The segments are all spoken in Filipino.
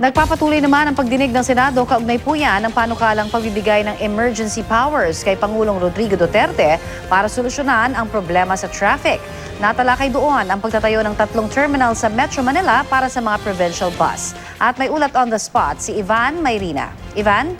Nagpapatuloy naman ang pagdinig ng Senado kaugnay po yan ng panukalang pagbibigay ng emergency powers kay Pangulong Rodrigo Duterte para solusyonan ang problema sa traffic. Natalakay doon ang pagtatayo ng 3 terminal sa Metro Manila para sa mga provincial bus. At may ulat on the spot si Ivan Mayrina. Ivan?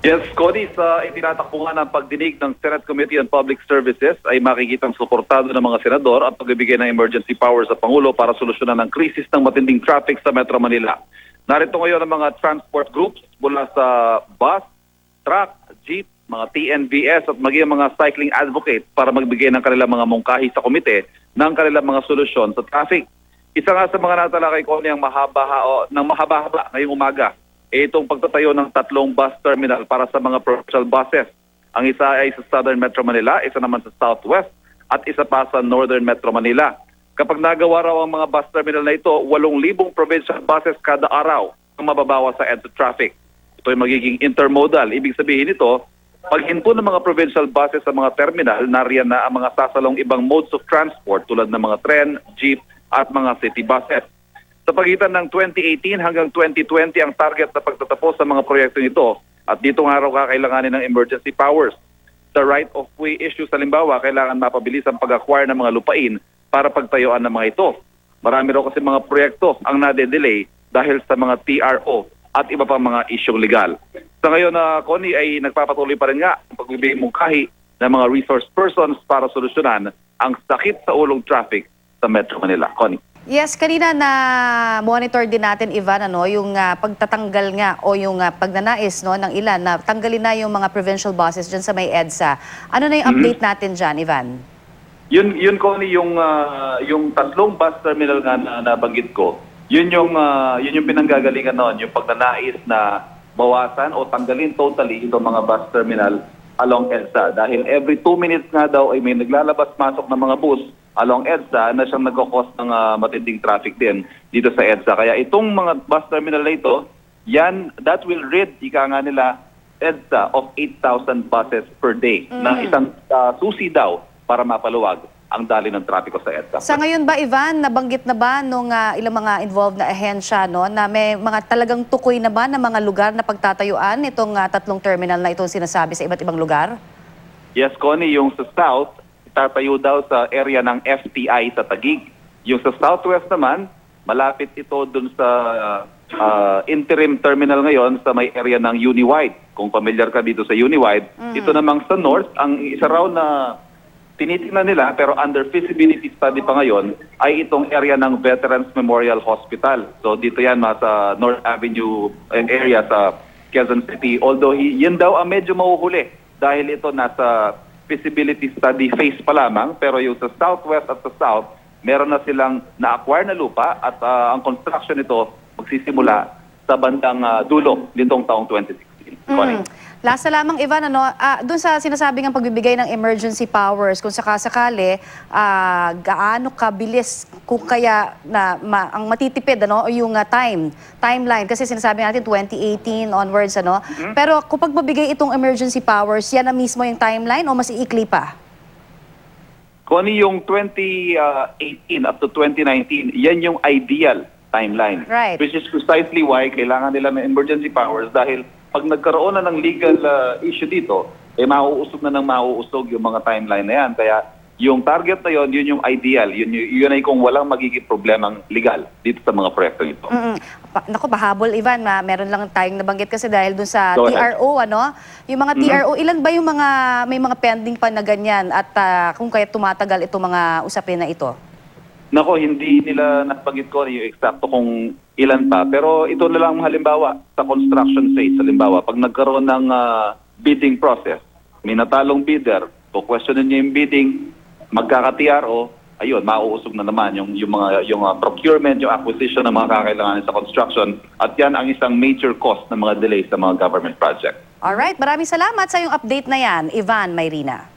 Yes, Cody, sa itinatakbuhan ng pagdinig ng Senate Committee on Public Services ay makikitang suportado ng mga senador ang pagbibigay ng emergency powers sa Pangulo para solusyonan ang krisis ng matinding traffic sa Metro Manila. Narito ngayon ang mga transport groups mula sa bus, truck, jeep, mga TNVS at maging mga cycling advocates para magbigay ng kanilang mga mungkahi sa komite ng kanilang mga solusyon sa traffic. Isa nga sa mga natalakay ko niyang mahaba ngayong umaga itong pagtatayo ng 3 bus terminal para sa mga provincial buses. Ang isa ay sa Southern Metro Manila, isa naman sa Southwest at isa pa sa Northern Metro Manila. Kapag nagawa raw ang mga bus terminal na ito, 8,000 provincial buses kada araw ang mababawas sa EDSA traffic. Ito ay magiging intermodal. Ibig sabihin ito, pag hinto ng mga provincial buses sa mga terminal, nariyan na ang mga sasalong ibang modes of transport tulad ng mga tren, jeep at mga city buses. Sa pagitan ng 2018 hanggang 2020 ang target na pagtatapos sa mga proyekto nito at dito nga raw kakailanganin ng emergency powers. The right of way issues halimbawa, kailangan mapabilis ang pag-acquire ng mga lupain para pagtayuan ng mga ito. Marami raw kasi mga proyekto ang nade-delay dahil sa mga TRO at iba pang mga isyong legal. Sa ngayon na Connie ay nagpapatuloy pa rin nga ang pagbibigay mungkahi ng mga resource persons para solusyonan ang sakit sa ulong traffic sa Metro Manila. Connie. Yes, kanina na monitor din natin, Ivan, yung pagtatanggal nga o yung pagnanais ng ilan na tanggalin na yung mga provincial buses dyan sa may EDSA. Ano na yung update natin dyan, Ivan? Yun Connie, yung 3 bus terminal nga na nabanggit ko, yun yung pinanggagalingan noon, yung pagnanais na bawasan o tanggalin totally itong mga bus terminal along EDSA. Dahil every 2 minutes nga daw ay may naglalabas-masok ng mga bus along EDSA na siyang nagkakos ng matinding traffic din dito sa EDSA. Kaya itong mga bus terminal na ito, that will rid, ika nga nila, EDSA of 8,000 buses per day na isang susi daw para mapaluwag ang dali ng trapiko sa EDSA. Sa ngayon ba, Ivan, nabanggit na ba nung ilang mga involved na ahensya na may mga talagang tukoy na ba na mga lugar na pagtatayuan itong 3 terminal na itong sinasabi sa iba't ibang lugar? Yes, Connie, yung sa South, tatayo daw sa area ng FTI sa Taguig. Yung sa Southwest naman, malapit ito dun sa interim terminal ngayon sa may area ng Uniwide. Kung familiar ka dito sa Uniwide, ito namang sa North, ang isa raw na tinitingnan nila pero under feasibility study pa ngayon ay itong area ng Veterans Memorial Hospital. So dito yan sa North Avenue area sa Quezon City. Although yun daw ang medyo mahuhuli dahil ito nasa feasibility study phase pa lamang, pero yung sa Southwest at sa South, meron na silang na-acquire na lupa at ang construction nito magsisimula sa bandang dulo nitong taong 2016. Last na lamang, Ivan, doon sa sinasabing ang pagbibigay ng emergency powers, kung sakasakali, gaano kabilis kung kaya ang matitipid o yung timeline, kasi sinasabi natin 2018 onwards, pero kung pagbibigay itong emergency powers, yan na mismo yung timeline o mas iikli pa? Connie, yung 2018 up to 2019, yan yung ideal timeline. Right. Which is precisely why kailangan nila ng emergency powers dahil pag nagkaroon na ng legal issue dito, mauusog na ng mauusog yung mga timeline na yan. Kaya yung target na yun, yun yung ideal. Yun ay kung walang magiging problemang legal dito sa mga proyekto nito. Naku, bahabol, Ivan. Meron lang tayong nabanggit kasi dahil dun sa TRO, yung mga TRO, ilan ba yung may mga pending pa na ganyan at kung kaya tumatagal itong mga usapin na ito? Nako, hindi nila nabanggit ko yung eksakto kung ilan pa. Pero ito na lang halimbawa sa construction phase. Halimbawa, pag nagkaroon ng bidding process, may natalong bidder, questionin niya yung bidding, magkaka-TRO, ayun, mauusog na naman yung procurement, yung acquisition ng mga kakailanganin sa construction. At yan ang isang major cost ng mga delays sa mga government project. Alright, maraming salamat sa yung update na yan, Ivan Mayrina.